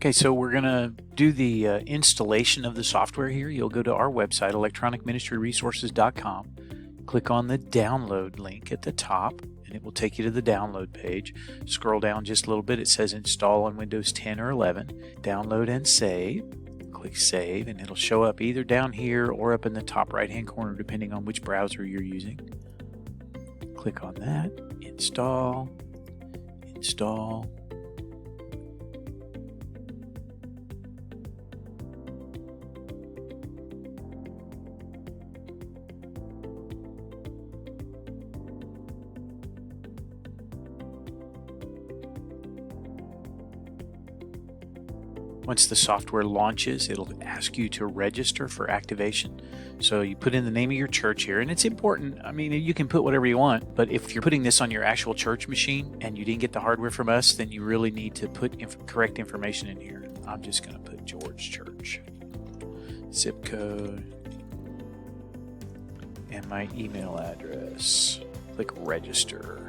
Okay, so we're going to do the installation of the software here. You'll go to our website, electronicministryresources.com, click on the download link at the top, and it will take you to the download page. Scroll down just a little bit. It says install on Windows 10 or 11. Download and save. Click save, and it'll show up either down here or up in the top right-hand corner, depending on which browser you're using. Click on that. Install. Install. Once the software launches, it'll ask you to register for activation. So you put in the name of your church here, and it's important. I mean, you can put whatever you want, but if you're putting this on your actual church machine and you didn't get the hardware from us, then you really need to put correct information in here. I'm just going to put George Church, zip code, and my email address. Click register.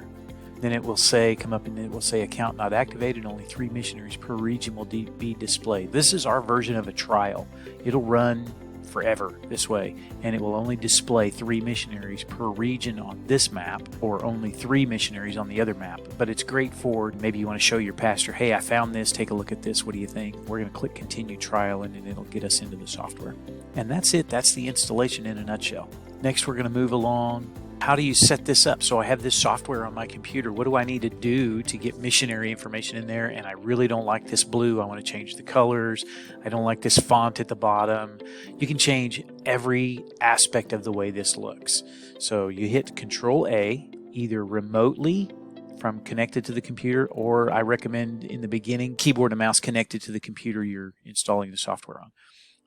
Then it will say, come up and it will say account not activated, only 3 missionaries per region will be displayed. This is our version of a trial. It'll run forever this way, and it will only display 3 missionaries per region on this map, or only 3 missionaries on the other map. But it's great for maybe you want to show your pastor, hey, I found this, take a look at this, what do you think? We're going to click continue trial, and then it'll get us into the software. And that's it. That's the installation in a nutshell. Next, we're going to move along. How do you set this up? So I have this software on my computer. What do I need to do to get missionary information in there? And I really don't like this blue. I want to change the colors. I don't like this font at the bottom. You can change every aspect of the way this looks. So you hit Control A, either remotely from connected to the computer, or I recommend in the beginning, keyboard and mouse connected to the computer you're installing the software on.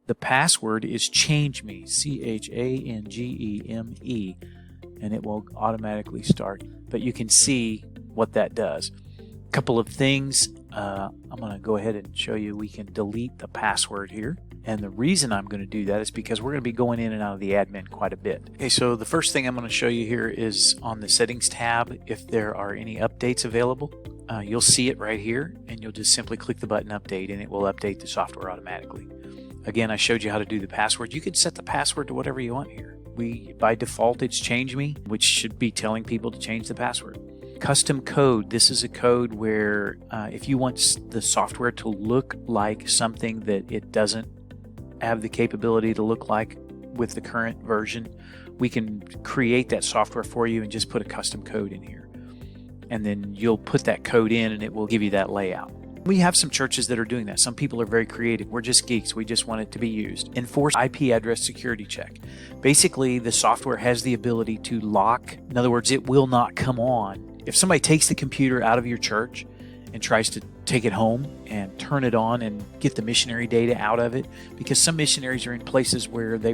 The password is ChangeMe, ChangeMe. And it will automatically start. But you can see what that does. A couple of things. I'm going to go ahead and show you. We can delete the password here. And the reason I'm going to do that is because we're going to be going in and out of the admin quite a bit. Okay, so the first thing I'm going to show you here is on the settings tab, if there are any updates available. You'll see it right here, and you'll just simply click the button update, and it will update the software automatically. Again, I showed you how to do the password. You could set the password to whatever you want here. By default, it's ChangeMe, which should be telling people to change the password. Custom code. This is a code where if you want the software to look like something that it doesn't have the capability to look like with the current version, we can create that software for you and just put a custom code in here. And then you'll put that code in and it will give you that layout. We have some churches that are doing that. Some people are very creative. We're just geeks. We just want it to be used. Enforce IP address security check. Basically, the software has the ability to lock. In other words, it will not come on. If somebody takes the computer out of your church and tries to take it home and turn it on and get the missionary data out of it, because some missionaries are in places where they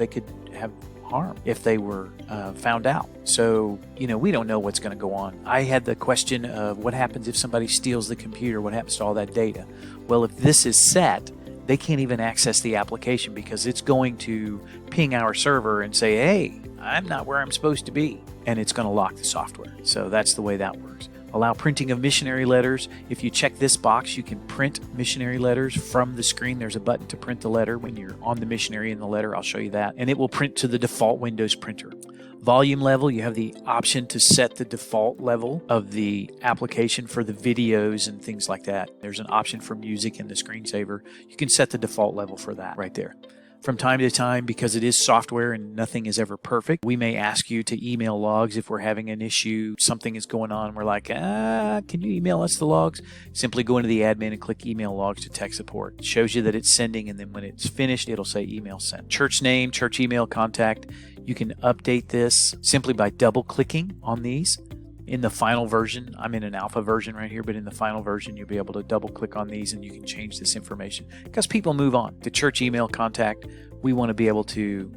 could have harm if they were found out. So, we don't know what's going to go on. I had the question of what happens if somebody steals the computer, what happens to all that data? Well, if this is set, they can't even access the application because it's going to ping our server and say, hey, I'm not where I'm supposed to be. And it's going to lock the software. So that's the way that works. Allow printing of missionary letters. If you check this box, you can print missionary letters from the screen. There's a button to print the letter when you're on the missionary in the letter. I'll show you that. And it will print to the default Windows printer. Volume level, you have the option to set the default level of the application for the videos and things like that. There's an option for music in the screensaver. You can set the default level for that right there. From time to time, because it is software and nothing is ever perfect, we may ask you to email logs if we're having an issue, something is going on. We're like, can you email us the logs? Simply go into the admin and click email logs to tech support. It shows you that it's sending, and then when it's finished, it'll say email sent. Church name, church email, contact. You can update this simply by double-clicking on these. In the final version, I'm in an alpha version right here, but in the final version, you'll be able to double click on these and you can change this information because people move on. The church email contact, we want to be able to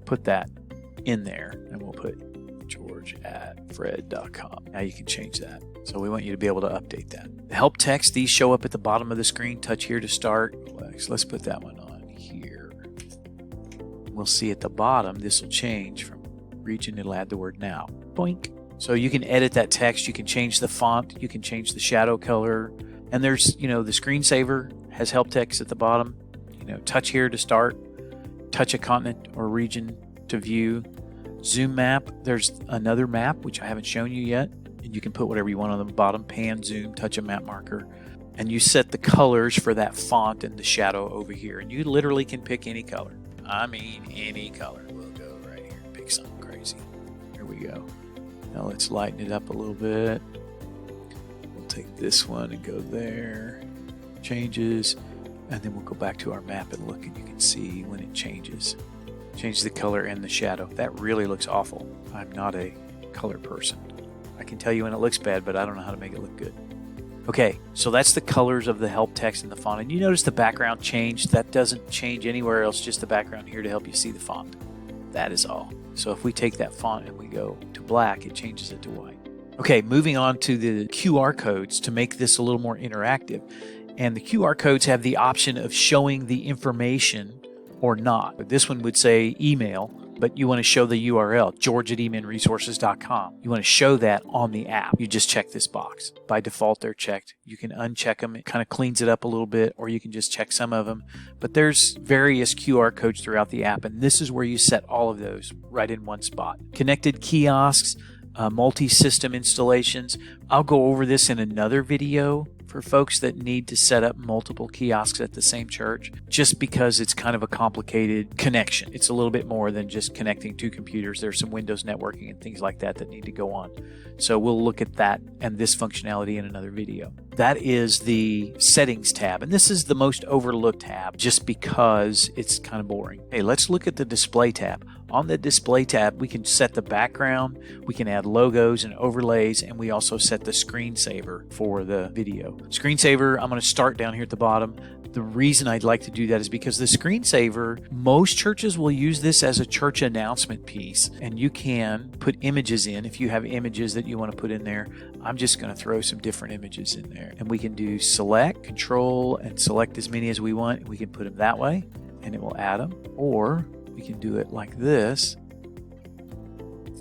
put that in there, and we'll put george@fred.com. Now you can change that. So we want you to be able to update that. The help text, these show up at the bottom of the screen. Touch here to start. Let's put that one on here. We'll see at the bottom, this will change from region. It'll add the word now. Boink. So you can edit that text. You can change the font. You can change the shadow color. And there's, the screensaver has help text at the bottom. Touch here to start, touch a continent or region to view. Zoom map, there's another map, which I haven't shown you yet. And you can put whatever you want on the bottom, pan, zoom, touch a map marker. And you set the colors for that font and the shadow over here. And you literally can pick any color. I mean, any color. We'll go right here and pick something crazy. Here we go. Now let's lighten it up a little bit. We'll take this one and go there. Changes. And then we'll go back to our map and look, and you can see when it changes. Change the color and the shadow. That really looks awful. I'm not a color person. I can tell you when it looks bad, but I don't know how to make it look good. Okay, so that's the colors of the help text and the font. And you notice the background changed. That doesn't change anywhere else, just the background here to help you see the font. That is all. So if we take that font and we go to black, it changes it to white. Okay, moving on to the QR codes to make this a little more interactive. And the QR codes have the option of showing the information or not. This one would say email, but you want to show the URL, george@emenresources.com. You want to show that on the app. You just check this box. By default, they're checked. You can uncheck them. It kind of cleans it up a little bit, or you can just check some of them. But there's various QR codes throughout the app, and this is where you set all of those right in one spot. Connected kiosks, multi-system installations. I'll go over this in another video for folks that need to set up multiple kiosks at the same church, just because it's kind of a complicated connection. It's a little bit more than just connecting two computers. There's some Windows networking and things like that that need to go on. So we'll look at that and this functionality in another video. That is the settings tab, and this is the most overlooked tab just because it's kind of boring. Hey, let's look at the display tab. On the display tab, we can set the background, we can add logos and overlays, and we also set the screensaver for the video. Screensaver, I'm going to start down here at the bottom. The reason I'd like to do that is because the screensaver, most churches will use this as a church announcement piece, and you can put images in if you have images that you want to put in there. I'm just going to throw some different images in there, and we can do select, control, and select as many as we want. We can put them that way, and it will add them, or we can do it like this,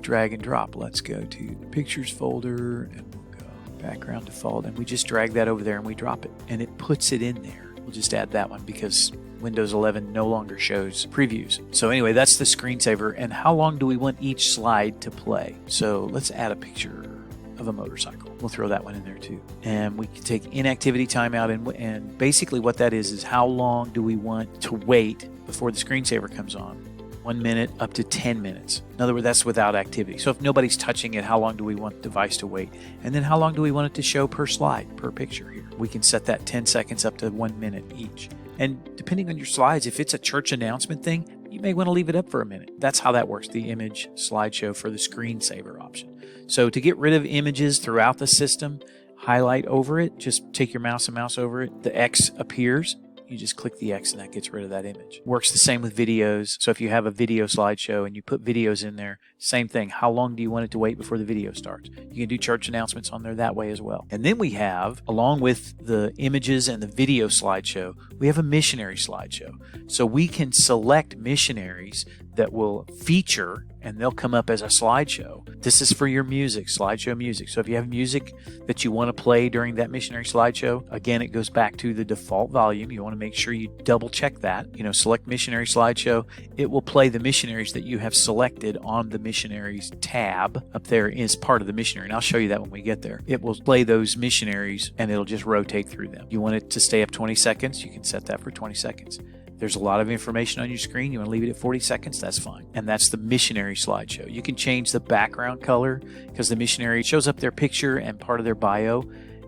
drag and drop. Let's go to the pictures folder, and we'll go background default, and we just drag that over there and we drop it, and it puts it in there. We'll just add that one because Windows 11 no longer shows previews. So anyway, that's the screensaver. And how long do we want each slide to play? So let's add a picture of a motorcycle. We'll throw that one in there too. And we can take inactivity timeout, and basically what that is how long do we want to wait before the screensaver comes on? 1 minute up to 10 minutes. In other words, that's without activity. So if nobody's touching it, how long do we want the device to wait? And then how long do we want it to show per slide, per picture here? We can set that 10 seconds up to 1 minute each. And depending on your slides, if it's a church announcement thing, you may want to leave it up for a minute. That's how that works, the image slideshow for the screensaver option. So to get rid of images throughout the system, highlight over it, just take your mouse and mouse over it. The X appears. You just click the X and that gets rid of that image. Works the same with videos. So if you have a video slideshow and you put videos in there, same thing. How long do you want it to wait before the video starts? You can do church announcements on there that way as well. And then we have, along with the images and the video slideshow, we have a missionary slideshow. So we can select missionaries that will feature, and they'll come up as a slideshow. This is for your music, slideshow music. So if you have music that you want to play during that missionary slideshow, again, it goes back to the default volume. You want to make sure you double check that. Select missionary slideshow. It will play the missionaries that you have selected on the missionaries tab up there is part of the missionary. And I'll show you that when we get there. It will play those missionaries and it'll just rotate through them. You want it to stay up 20 seconds, you can set that for 20 seconds. There's a lot of information on your screen. You want to leave it at 40 seconds? That's fine. And that's the missionary slideshow. You can change the background color because the missionary shows up their picture and part of their bio.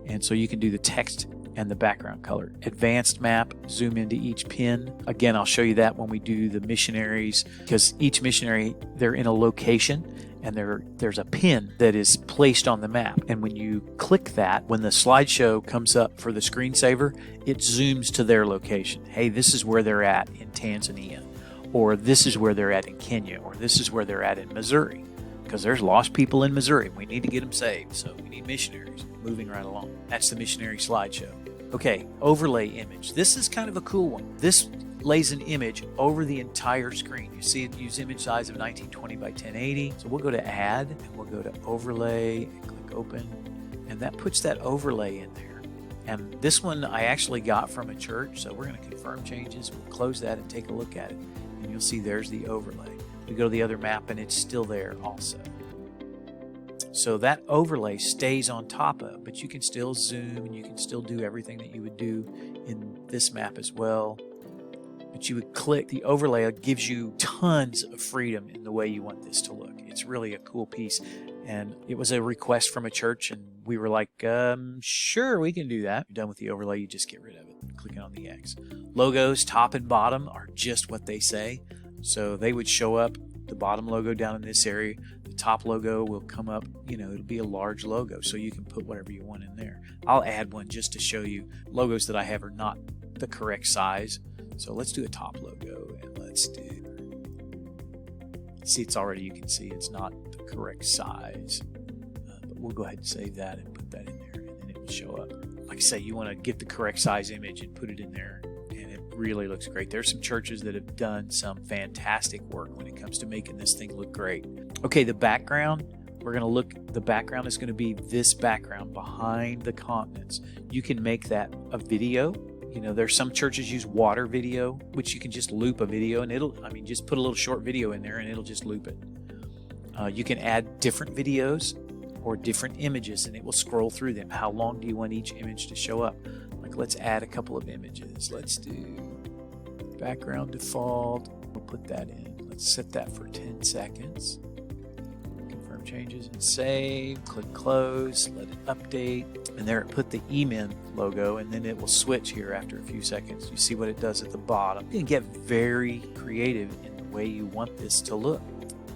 And so you can do the text and the background color. Advanced map, zoom into each pin. Again, I'll show you that when we do the missionaries, because each missionary, they're in a location and there's a pin that is placed on the map. And when you click that, when the slideshow comes up for the screensaver, it zooms to their location. Hey, this is where they're at in Tanzania, or this is where they're at in Kenya, or this is where they're at in Missouri, because there's lost people in Missouri. We need to get them saved, so we need missionaries. Moving right along. That's the missionary slideshow. Okay, overlay image. This is kind of a cool one. This lays an image over the entire screen. You see it use image size of 1920 by 1080. So we'll go to add and we'll go to overlay and click open. And that puts that overlay in there. And this one I actually got from a church, so we're going to confirm changes. We'll close that and take a look at it. And you'll see there's the overlay. We go to the other map and it's still there also. So that overlay stays on top of, but you can still zoom and you can still do everything that you would do in this map as well. But you would click the overlay. It gives you tons of freedom in the way you want this to look. It's really a cool piece. And it was a request from a church, and we were like, sure, we can do that. You're done with the overlay, you just get rid of it. Clicking on the X. Logos, top and bottom, are just what they say. So they would show up, the bottom logo down in this area. The top logo will come up, it'll be a large logo, so you can put whatever you want in there. I'll add one just to show you. Logos that I have are not the correct size. So let's do a top logo, and let's do, see, it's already, you can see it's not the correct size, but we'll go ahead and save that and put that in there, and then it will show up. Like I say, you want to get the correct size image and put it in there, and it really looks great. There's some churches that have done some fantastic work when it comes to making this thing look great. Okay, the background, we're going to look, the background is going to be this background behind the continents. You can make that a video. There's some churches use water video, which you can just loop a video, and just put a little short video in there and it'll just loop it. You can add different videos or different images, and it will scroll through them. How long do you want each image to show up? Like, let's add a couple of images. Let's do background default. We'll put that in. Let's set that for 10 seconds. Confirm changes and save. Click close. Let it update. And there it put the eMin logo, and then it will switch here after a few seconds. You see what it does at the bottom. You can get very creative in the way you want this to look.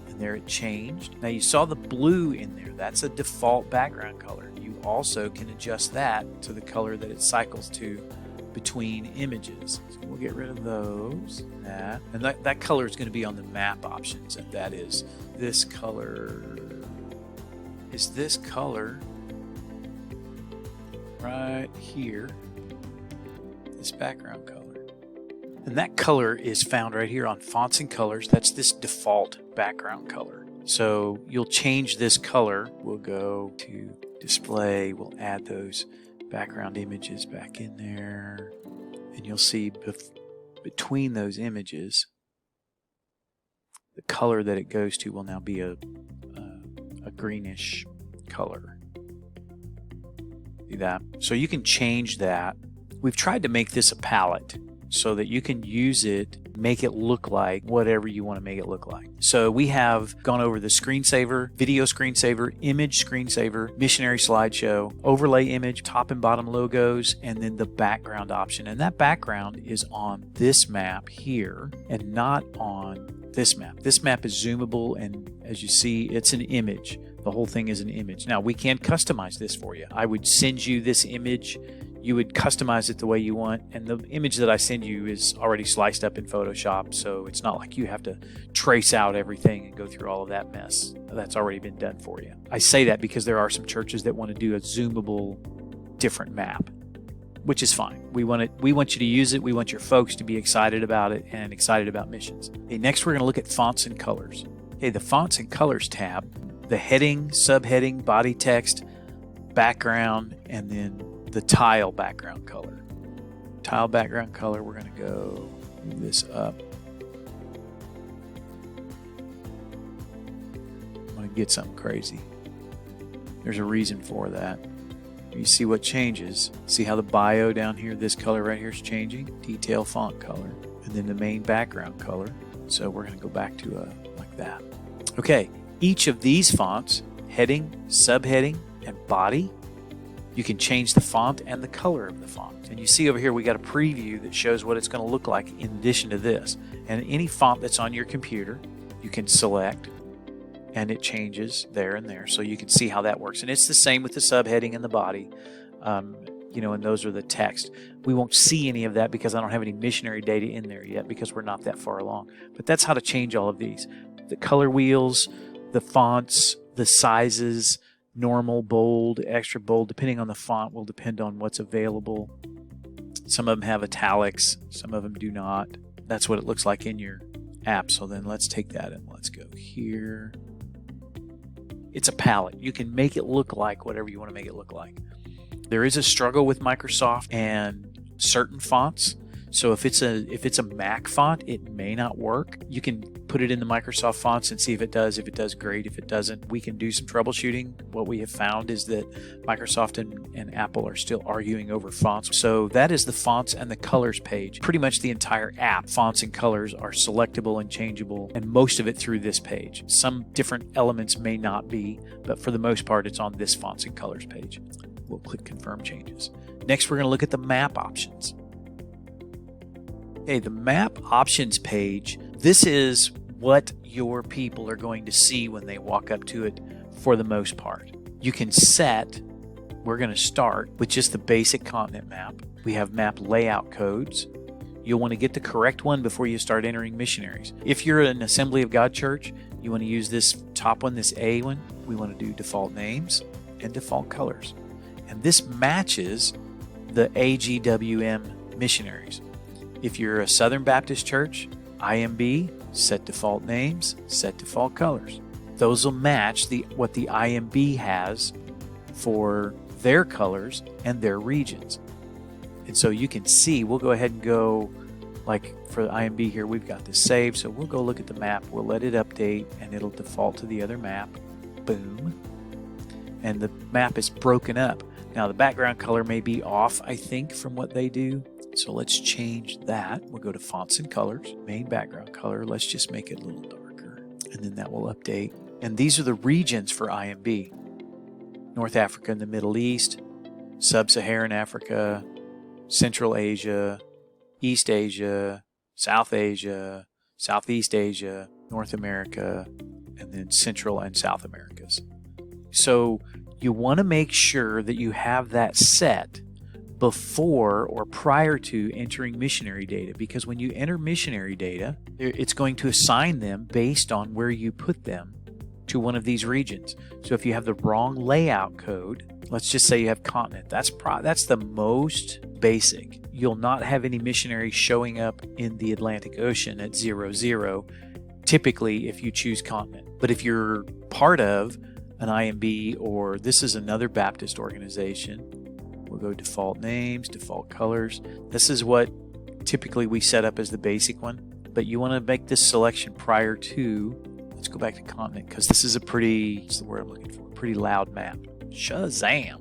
And there it changed. Now you saw the blue in there. That's a default background color. You also can adjust that to the color that it cycles to between images. So we'll get rid of those. And that color is going to be on the map options, and that is this color. Is this color right here, this background color. And that color is found right here on fonts and colors. That's this default background color. So you'll change this color. We'll go to display. We'll add those background images back in there. And you'll see between those images, the color that it goes to will now be a greenish color. See that? So you can change that. We've tried to make this a palette so that you can use it, make it look like whatever you want to make it look like. So we have gone over the screensaver, video screensaver, image screensaver, missionary slideshow, overlay image, top and bottom logos, and then the background option. And that background is on this map here and not on this map. This map is zoomable, and as you see, it's an image. The whole thing is an image. Now, we can customize this for you. I would send you this image. You would customize it the way you want, and the image that I send you is already sliced up in Photoshop, so it's not like you have to trace out everything and go through all of that mess. That's already been done for you. I say that because there are some churches that want to do a zoomable different map, which is fine. We want you to use it. We want your folks to be excited about it and excited about missions. Okay, next we're going to look at fonts and colors. Okay, the fonts and colors tab, the heading, subheading, body text, background, and then the tile background color. Tile background color, we're going to go move this up. I'm going to get something crazy. There's a reason for that. You see what changes. See how the bio down here, this color right here is changing? Detail font color. And then the main background color. So we're going to go back to like that. Okay, each of these fonts, heading, subheading, and body, you can change the font and the color of the font. And you see over here we got a preview that shows what it's going to look like in addition to this. And any font that's on your computer, you can select, and it changes there and there. So you can see how that works. And it's the same with the subheading and the body. And those are the text. We won't see any of that because I don't have any missionary data in there yet because we're not that far along. But that's how to change all of these. The color wheels, the fonts, the sizes, normal, bold, extra bold, depending on the font will depend on what's available. Some of them have italics, some of them do not. That's what it looks like in your app. So then let's take that and let's go here. It's a palette. You can make it look like whatever you want to make it look like. There is a struggle with Microsoft and certain fonts. So if it's a Mac font, it may not work. You can put it in the Microsoft fonts and see if it does. If it does, great. If it doesn't, we can do some troubleshooting. What we have found is that Microsoft and Apple are still arguing over fonts. So that is the fonts and the colors page. Pretty much the entire app, fonts and colors are selectable and changeable, and most of it through this page. Some different elements may not be, but for the most part, it's on this fonts and colors page. We'll click Confirm Changes. Next, we're going to look at the map options. Okay, the map options page, this is what your people are going to see when they walk up to it for the most part. You can set, we're going to start with just the basic continent map. We have map layout codes. You'll want to get the correct one before you start entering missionaries. If you're an Assembly of God church, you want to use this top one, this A one. We want to do default names and default colors. And this matches the AGWM missionaries. If you're a Southern Baptist church, IMB, set default names, set default colors. Those will match what the IMB has for their colors and their regions. And so you can see, we'll go ahead and go, like for the IMB here, we've got this saved. So we'll go look at the map, we'll let it update, and it'll default to the other map. Boom. And the map is broken up. Now the background color may be off, I think, from what they do. So let's change that. We'll go to Fonts and Colors, main background color. Let's just make it a little darker. And then that will update. And these are the regions for IMB. North Africa and the Middle East, Sub-Saharan Africa, Central Asia, East Asia, South Asia, Southeast Asia, North America, and then Central and South Americas. So you want to make sure that you have that set before or prior to entering missionary data, because when you enter missionary data, it's going to assign them based on where you put them to one of these regions. So if you have the wrong layout code, let's just say you have continent, that's the most basic. You'll not have any missionaries showing up in the Atlantic Ocean at 00, typically if you choose continent. But if you're part of an IMB, or this is another Baptist organization, we'll go default names, default colors. This is what typically we set up as the basic one, but you want to make this selection prior to, let's go back to continent, because this is a pretty, what's the word I'm looking for, pretty loud map. Shazam!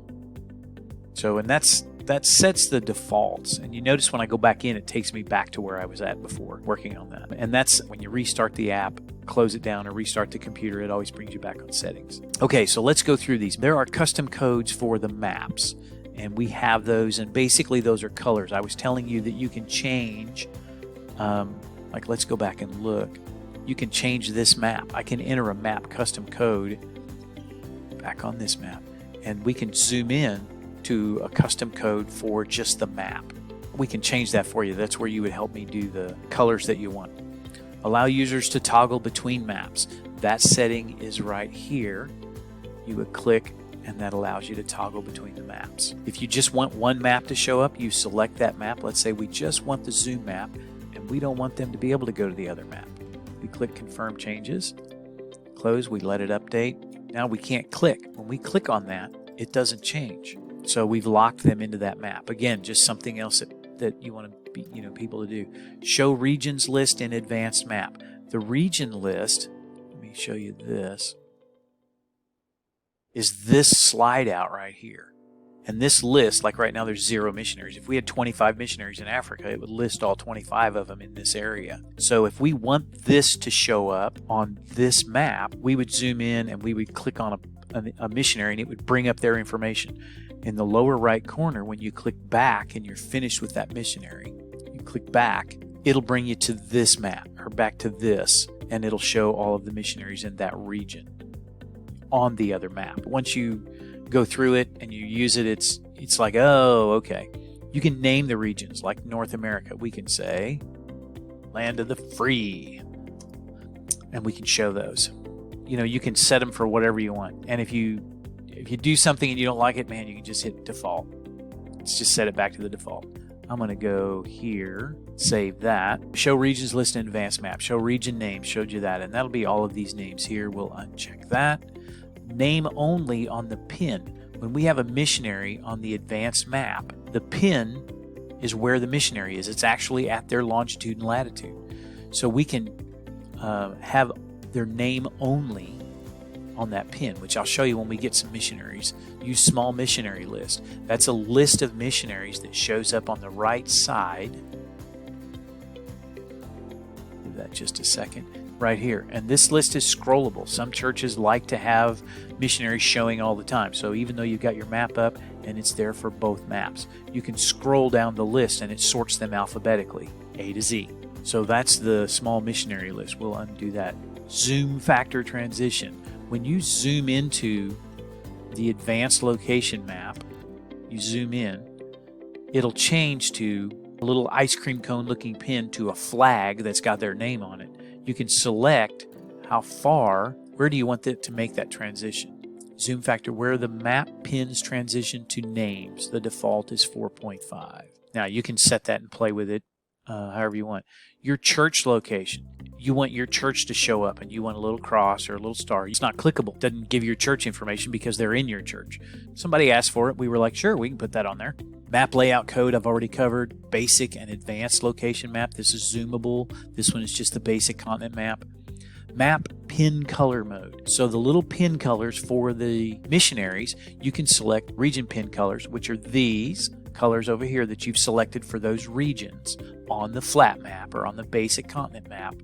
So, and that sets the defaults. And you notice when I go back in, it takes me back to where I was at before working on that. And that's when you restart the app, close it down, or restart the computer, it always brings you back on settings. Okay, so let's go through these. There are custom codes for the maps, and we have those, and basically those are colors. I was telling you that you can change, like let's go back and look. You can change this map. I can enter a map custom code back on this map, and we can zoom in to a custom code for just the map. We can change that for you. That's where you would help me do the colors that you want. Allow users to toggle between maps. That setting is right here. You would click, and that allows you to toggle between the maps. If you just want one map to show up, you select that map. Let's say we just want the zoom map, and we don't want them to be able to go to the other map. We click Confirm Changes, close, we let it update. Now we can't click. When we click on that, it doesn't change. So we've locked them into that map. Again, just something else that you want to be, people to do. Show regions list in advanced map. The region list, let me show you this, is this slide out right here. And this list, like right now there's 0 missionaries. If we had 25 missionaries in Africa, it would list all 25 of them in this area. So if we want this to show up on this map, we would zoom in and we would click on a missionary, and it would bring up their information. In the lower right corner, when you click back and you're finished with that missionary, you click back, it'll bring you to this map, or back to this, and it'll show all of the missionaries in that region on the other map. Once you go through it and you use it, it's like, oh, okay. You can name the regions, like North America. We can say Land of the Free, and we can show those. You can set them for whatever you want. And if you do something and you don't like it, man, you can just hit default. Let's just set it back to the default. I'm going to go here, save that. Show regions list in advanced map. Show region name, showed you that. And that'll be all of these names here. We'll uncheck that. Name only on the pin. When we have a missionary on the advanced map, the pin is where the missionary is. It's actually at their longitude and latitude. So we can have their name only on that pin, which I'll show you when we get some missionaries. Use small missionary list. That's a list of missionaries that shows up on the right side. Give that just a second. Right here. And this list is scrollable. Some churches like to have missionaries showing all the time. So even though you've got your map up and it's there for both maps, you can scroll down the list and it sorts them alphabetically, A to Z. So that's the small missionary list. We'll undo that. Zoom factor transition. When you zoom into the advanced location map, you zoom in, it'll change to a little ice cream cone looking pin to a flag that's got their name on it. You can select how far, where do you want it to make that transition. Zoom factor, where the map pins transition to names. The default is 4.5. Now you can set that and play with it however you want. Your church location. You want your church to show up and you want a little cross or a little star. It's not clickable. It doesn't give your church information because they're in your church. Somebody asked for it. We were like, sure, we can put that on there. Map layout code I've already covered. Basic and advanced location map. This is zoomable. This one is just the basic continent map. Map pin color mode. So the little pin colors for the missionaries, you can select region pin colors, which are these colors over here that you've selected for those regions on the flat map or on the basic continent map.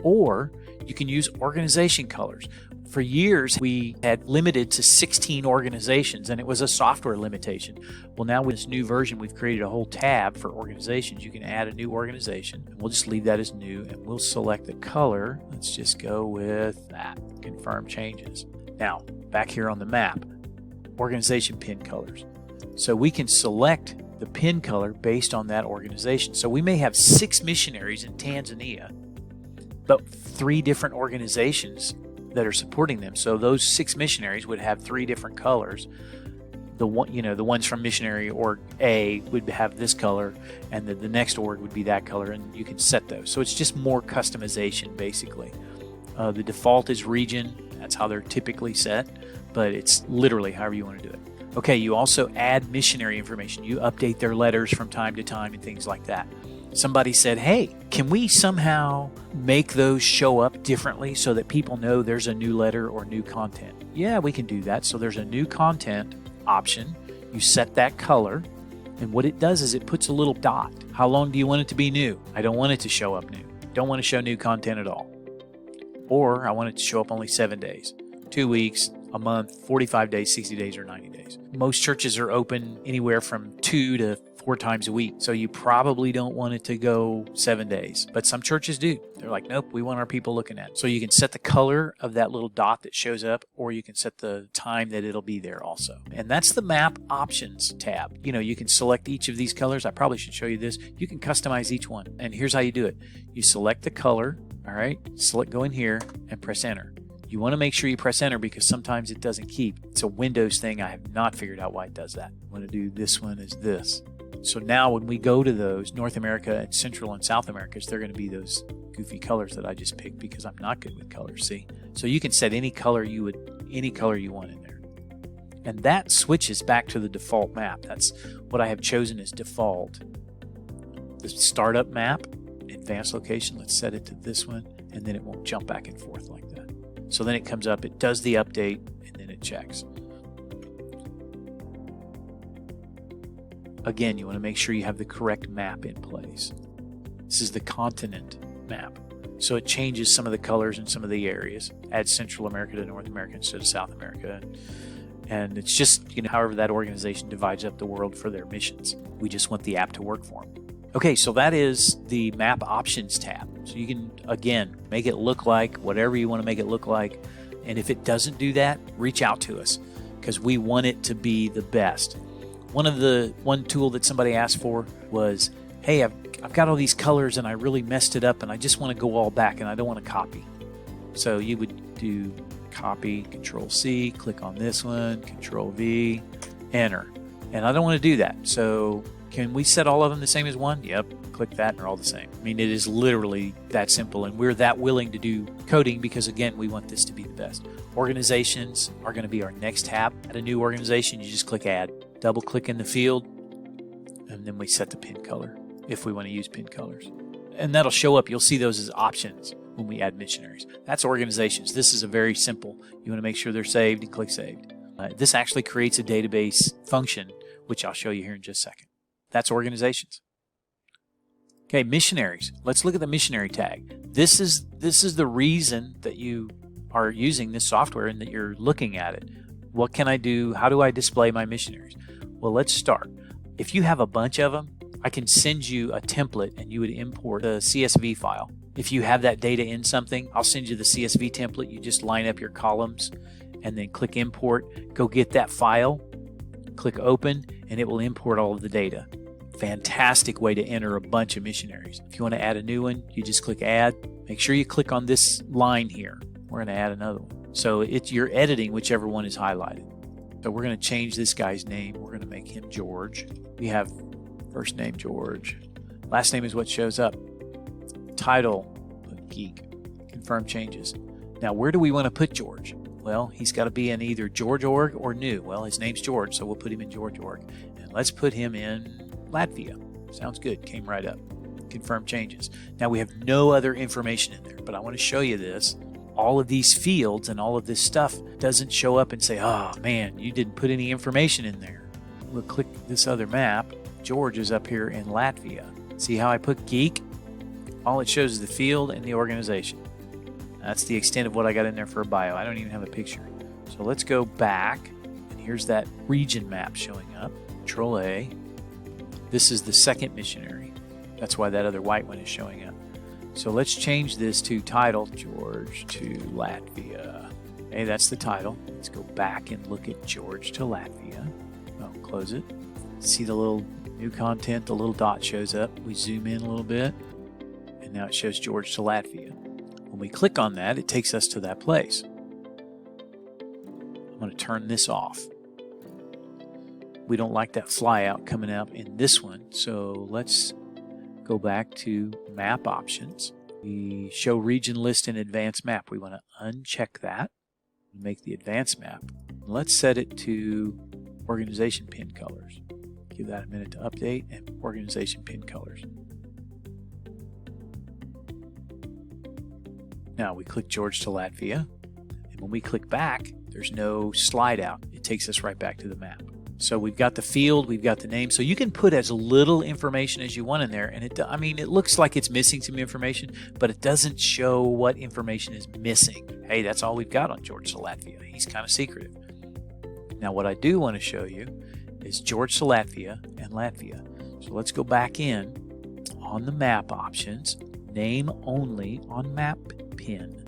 Or you can use organization colors. For years, we had limited to 16 organizations, and it was a software limitation. Well, now with this new version, we've created a whole tab for organizations. You can add a new organization, and we'll just leave that as new, and we'll select the color. Let's just go with that. Confirm changes. Now, back here on the map, organization pin colors. So we can select the pin color based on that organization. So we may have 6 missionaries in Tanzania, but 3 different organizations that are supporting them. So those 6 missionaries would have 3 different colors. The ones from missionary org A would have this color, and the next org would be that color, and you can set those. So it's just more customization, basically. The default is region. That's how they're typically set, but it's literally however you want to do it. Okay, you also add missionary information. You update their letters from time to time and things like that. Somebody said, hey, can we somehow make those show up differently so that people know there's a new letter or new content? Yeah, we can do that. So there's a new content option. You set that color, and what it does is it puts a little dot. How long do you want it to be new? I don't want it to show up new. Don't want to show new content at all. Or I want it to show up only 7 days, 2 weeks, a month, 45 days, 60 days, or 90 days. Most churches are open anywhere from 2 to 4 times a week. So you probably don't want it to go 7 days, but some churches do. They're like, nope, we want our people looking at it. So you can set the color of that little dot that shows up, or you can set the time that it'll be there also. And that's the map options tab. You can select each of these colors. I probably should show you this. You can customize each one. And here's how you do it. You select the color. All right. Go in here and press enter. You want to make sure you press enter because sometimes it doesn't keep. It's a Windows thing. I have not figured out why it does that. I want to do this one is this. So now when we go to those North America and Central and South Americas, they're going to be those goofy colors that I just picked because I'm not good with colors, see? So you can set any color you want in there. And that switches back to the default map. That's what I have chosen as default. The startup map, advanced location, let's set it to this one, and then it won't jump back and forth like that. So then it comes up, it does the update, and then it checks. Again, you want to make sure you have the correct map in place. This is the continent map. So it changes some of the colors in some of the areas. Adds Central America to North America instead of South America. And it's just, however that organization divides up the world for their missions. We just want the app to work for them. Okay, so that is the map options tab. So you can, again, make it look like whatever you want to make it look like. And if it doesn't do that, reach out to us because we want it to be the best. One tool that somebody asked for was, hey, I've got all these colors and I really messed it up and I just want to go all back and I don't want to copy. So you would do copy, Control C, click on this one, Control V, enter. And I don't want to do that. So can we set all of them the same as one? Yep. Click that and they're all the same. I mean, it is literally that simple, and we're that willing to do coding because, again, we want this to be the best. Organizations are going to be our next tab. At a new organization, you just click Add. Double click in the field, and then we set the pin color if we want to use pin colors. And that'll show up. You'll see those as options when we add missionaries. That's organizations. This is a very simple. You want to make sure they're saved and click Saved. This actually creates a database function, which I'll show you here in just a second. That's organizations. Okay, missionaries. Let's look at the missionary tag. This is the reason that you are using this software and that you're looking at it. What can I do? How do I display my missionaries? Well, let's start. If you have a bunch of them, I can send you a template and you would import a CSV file. If you have that data in something, I'll send you the CSV template. You just line up your columns and then click import. Go get that file, click open, and it will import all of the data. Fantastic way to enter a bunch of missionaries. If you want to add a new one, you just click add. Make sure you click on this line here. We're going to add another one. So you're editing whichever one is highlighted. So we're going to change this guy's name. We're going to make him George. We have first name George. Last name is what shows up. Title, put geek. Confirm changes. Now where do we want to put George? Well, he's got to be in either George org or new. Well, his name's George, so we'll put him in George org. And let's put him in Latvia. Sounds good. Came right up. Confirm changes. Now we have no other information in there, but I want to show you this. All of these fields and all of this stuff doesn't show up and say, oh man, you didn't put any information in there. We'll click this other map. George is up here in Latvia. See how I put geek? All it shows is the field and the organization. That's the extent of what I got in there for a bio. I don't even have a picture. So let's go back, and here's that region map showing up. Control A. This is the second missionary. That's why that other white one is showing up. So let's change this to title, George to Latvia. Okay, that's the title. Let's go back and look at George to Latvia. Oh, close it. See the little new content, the little dot shows up. We zoom in a little bit, and now it shows George to Latvia. When we click on that, it takes us to that place. I'm going to turn this off. We don't like that flyout coming out in this one, so let's go back to map options. We show region list in advanced map. We want to uncheck that and make the advanced map. Let's set it to organization pin colors. Give that a minute to update, and organization pin colors. Now we click George to Latvia, and when we click back, there's no slide out. It takes us right back to the map. So we've got the field, we've got the name. So you can put as little information as you want in there, and it looks like it's missing some information, but it doesn't show what information is missing. Hey, that's all we've got on George to Latvia. He's kind of secretive. Now what I do want to show you is George to Latvia and Latvia. So let's go back in on the map options, name only on map pin.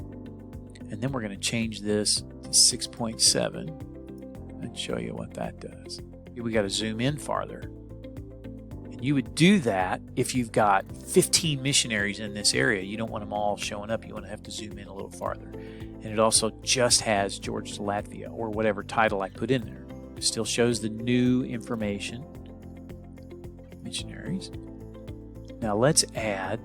And then we're going to change this to 6.7 and show you what that does. We got to zoom in farther. And you would do that if you've got 15 missionaries in this area. You don't want them all showing up. You want to have to zoom in a little farther. And it also just has George to Latvia or whatever title I put in there. It still shows the new information. Missionaries. Now let's add,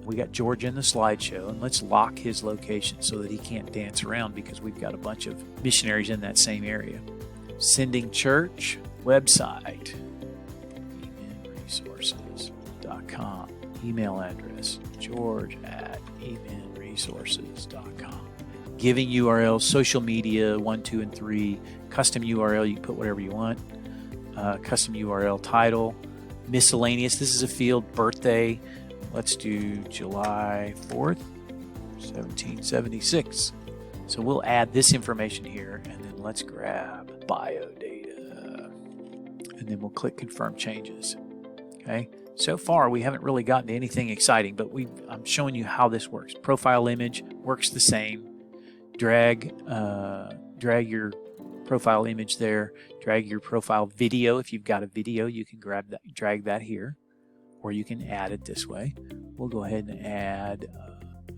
we got George in the slideshow, and let's lock his location so that he can't dance around because we've got a bunch of missionaries in that same area. Sending church website, eminresources.com. Email address, george@eminresources.com. Giving URLs, social media 1, 2, and 3. Custom URL, you can put whatever you want. Custom URL title. Miscellaneous, this is a field. Birthday, let's do July 4th, 1776. So we'll add this information here, and then let's grab bio data, and then we'll click confirm changes. Okay, so far we haven't really gotten to anything exciting, but I'm showing you how this works. Profile image works the same. Drag your profile image there. Drag your profile video. If you've got a video, you can drag that here, or you can add it this way. We'll go ahead and add,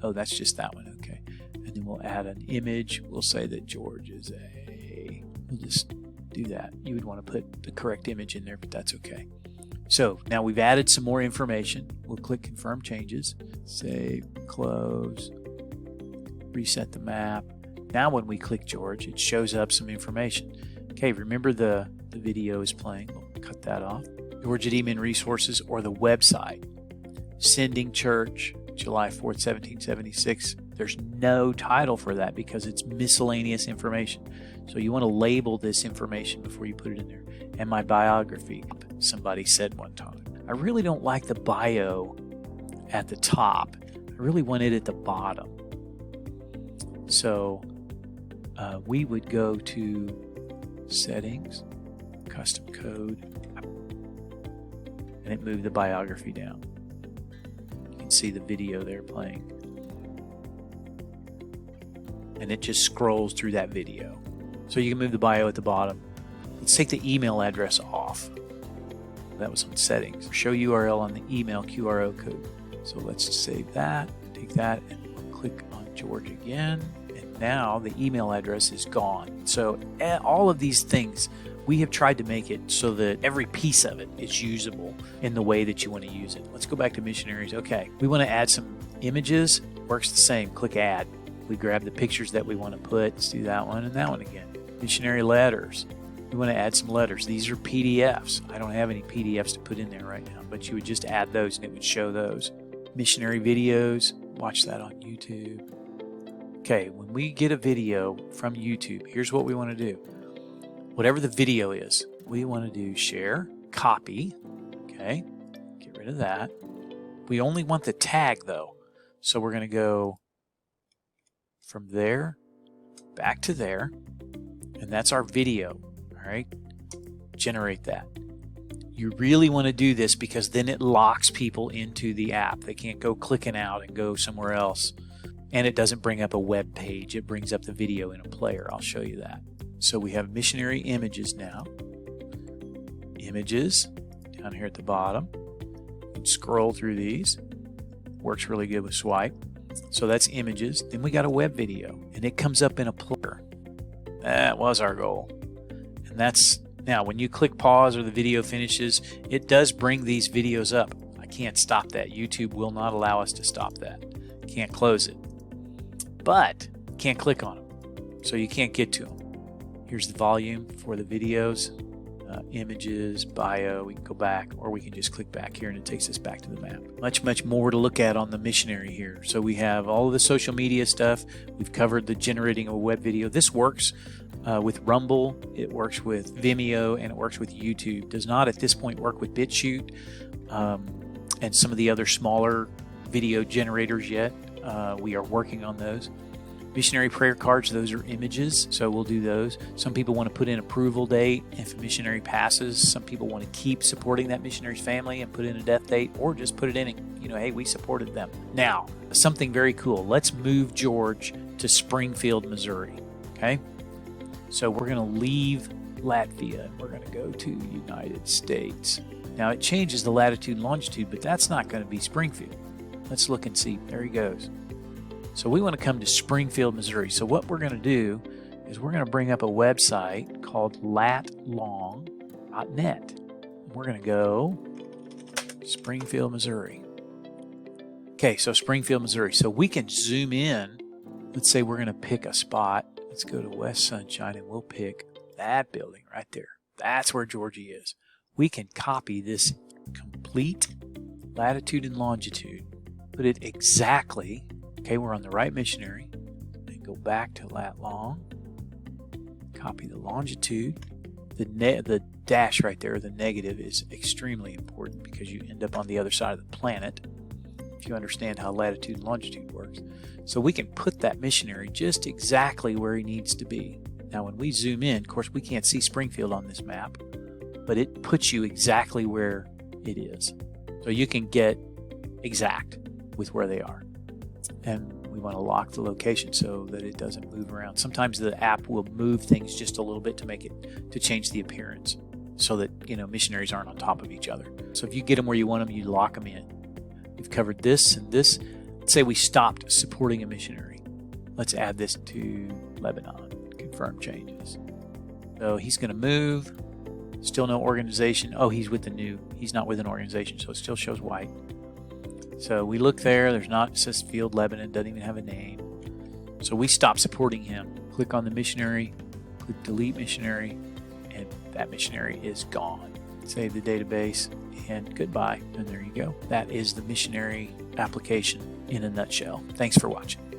oh, that's just that one, okay. And then we'll add an image. We'll say that George is we'll just do that. You would want to put the correct image in there, but that's okay. So now we've added some more information. We'll click confirm changes, save, close, reset the map. Now when we click George, it shows up some information. Okay, remember the video is playing. We'll cut that off. George at Eman Resources, or the website. Sending Church, July 4th, 1776. There's no title for that because it's miscellaneous information. So you want to label this information before you put it in there. And my biography, somebody said one time. I really don't like the bio at the top. I really want it at the bottom. So we would go to Settings, Custom Code, and it moved the biography down. You can see the video there playing. And it just scrolls through that video. So you can move the bio at the bottom. Let's take the email address off. That was on Settings. Show URL on the email QRO code. So let's save that, take that, and we'll click on George again. And now the email address is gone. So all of these things, we have tried to make it so that every piece of it is usable in the way that you want to use it. Let's go back to missionaries. Okay, we want to add some images. Works the same. Click Add. We grab the pictures that we want to put. Let's do that one and that one again. Missionary letters. We want to add some letters. These are PDFs. I don't have any PDFs to put in there right now, but you would just add those and it would show those. Missionary videos. Watch that on YouTube. Okay, when we get a video from YouTube, here's what we want to do. Whatever the video is, we want to do share, copy. Okay, get rid of that. We only want the tag though. So we're going to go from there back to there, and that's our video. All right, generate that. You really want to do this because then it locks people into the app. They can't go clicking out and go somewhere else. And it doesn't bring up a web page. It brings up the video in a player. I'll show you that. So we have missionary images now. Images down here at the bottom. You can scroll through these. Works really good with swipe. So that's images. Then we got a web video, and it comes up in a player. That was our goal. And that's now when you click pause or the video finishes, it does bring these videos up. I can't stop that. YouTube will not allow us to stop that. Can't close it. But can't click on them. So you can't get to them. Here's the volume for the videos, images, bio. We can go back, or we can just click back here and it takes us back to the map. Much more to look at on the missionary here. So we have all of the social media stuff. We've covered the generating of a web video. This works with Rumble. It works with Vimeo, and it works with YouTube. Does not at this point work with BitChute and some of the other smaller video generators yet. We are working on those. Missionary prayer cards, those are images, so we'll do those. Some people want to put in approval date if a missionary passes. Some people want to keep supporting that missionary's family and put in a death date, or just put it in, hey, we supported them. Now, something very cool. Let's move George to Springfield, Missouri. Okay? So we're going to leave Latvia and we're going to go to United States. Now, it changes the latitude and longitude, but that's not going to be Springfield. Let's look and see. There he goes. So we want to come to Springfield, Missouri. So what we're going to do is we're going to bring up a website called latlong.net. We're going to go Springfield, Missouri. Okay, so Springfield, Missouri. So we can zoom in. Let's say we're going to pick a spot. Let's go to West Sunshine and we'll pick that building right there. That's where Georgie is. We can copy this complete latitude and longitude, put it exactly. Okay, we're on the right missionary. Then go back to lat long. Copy the longitude. The dash right there, the negative, is extremely important because you end up on the other side of the planet if you understand how latitude and longitude works. So we can put that missionary just exactly where he needs to be. Now when we zoom in, of course we can't see Springfield on this map, but it puts you exactly where it is. So you can get exact with where they are. And we want to lock the location so that it doesn't move around. Sometimes the app will move things just a little bit to change the appearance so that, missionaries aren't on top of each other. So if you get them where you want them, you lock them in. We've covered this and this. Let's say we stopped supporting a missionary. Let's add this to Lebanon. Confirm changes. So he's going to move. Still no organization. Oh, he's not with an organization, so it still shows white. So we look there, it says Field Lebanon, doesn't even have a name. So we stop supporting him. click on the missionary, click delete missionary, and that missionary is gone. Save the database, and goodbye. And there you go. That is the missionary application in a nutshell. Thanks for watching.